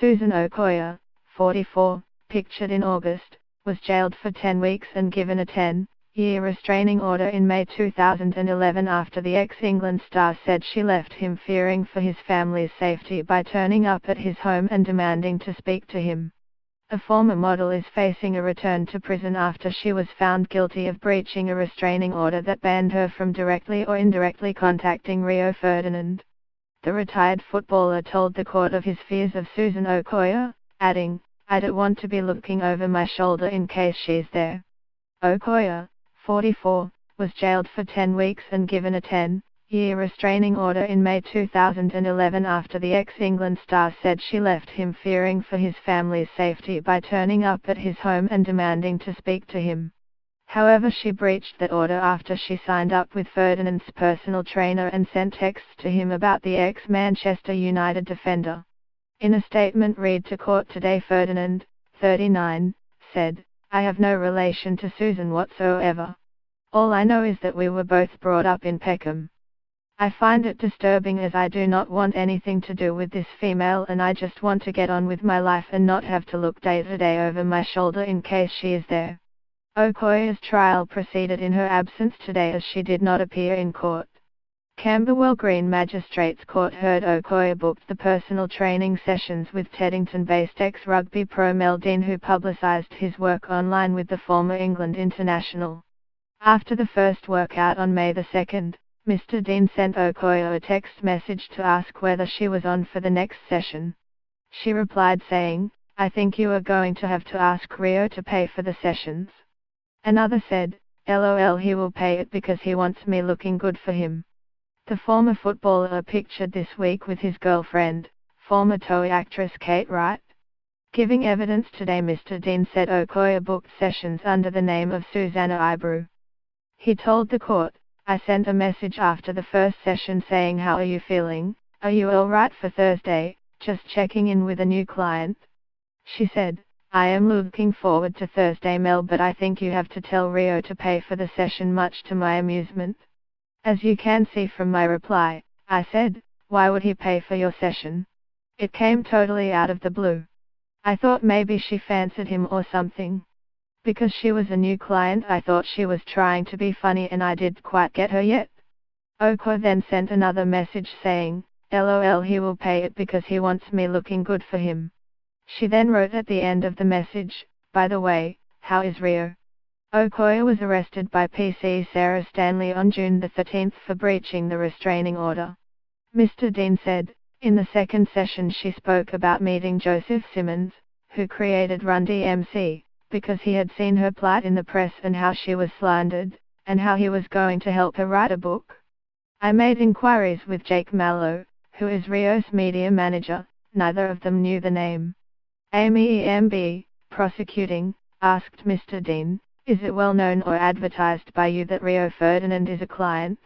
Susan Okoye, 44, pictured in August, was jailed for 10 weeks and given a 10-year restraining order in May 2011 after the ex-England star said she left him fearing for his family's safety by turning up at his home and demanding to speak to him. A former model is facing a return to prison after she was found guilty of breaching a restraining order that banned her from directly or indirectly contacting Rio Ferdinand. The retired footballer told the court of his fears of Susan Okoye, adding, "I don't want to be looking over my shoulder in case she's there." Okoye, 44, was jailed for 10 weeks and given a 10-year restraining order in May 2011 after the ex-England star said she left him fearing for his family's safety by turning up at his home and demanding to speak to him. However, she breached that order after she signed up with Ferdinand's personal trainer and sent texts to him about the ex-Manchester United defender. In a statement read to court today, Ferdinand, 39, said, "I have no relation to Susan whatsoever. All I know is that we were both brought up in Peckham. I find it disturbing as I do not want anything to do with this female and I just want to get on with my life and not have to look day to day over my shoulder in case she is there." Okoye's trial proceeded in her absence today as she did not appear in court. Camberwell Green Magistrates Court heard Okoye booked the personal training sessions with Teddington-based ex-rugby pro Mel Dean, who publicised his work online with the former England international. After the first workout on May 2, Mr. Dean sent Okoye a text message to ask whether she was on for the next session. She replied saying, "I think you are going to have to ask Rio to pay for the sessions." Another said, "LOL, he will pay it because he wants me looking good for him." The former footballer pictured this week with his girlfriend, former Toei actress Kate Wright. Giving evidence today, Mr. Dean said Okoye booked sessions under the name of Susanna Ibrew. He told the court, "I sent a message after the first session saying, 'How are you feeling? Are you alright for Thursday? Just checking in with a new client.' She said, 'I am looking forward to Thursday, Mel, but I think you have to tell Rio to pay for the session,' much to my amusement. As you can see from my reply, I said, 'Why would he pay for your session?' It came totally out of the blue. I thought maybe she fancied him or something. Because she was a new client, I thought she was trying to be funny and I didn't quite get her yet." Okoye then sent another message saying, "LOL, he will pay it because he wants me looking good for him." She then wrote at the end of the message, "By the way, how is Rio?" Okoye was arrested by PC Sarah Stanley on June 13 for breaching the restraining order. Mr. Dean said, in the second session she spoke about meeting Joseph Simmons, who created Run DMC, because he had seen her plight in the press and how she was slandered, and how he was going to help her write a book. "I made inquiries with Jake Mallow, who is Rio's media manager. Neither of them knew the name." Amy EMB, prosecuting, asked Mr. Dean, "Is it well known or advertised by you that Rio Ferdinand is a client?"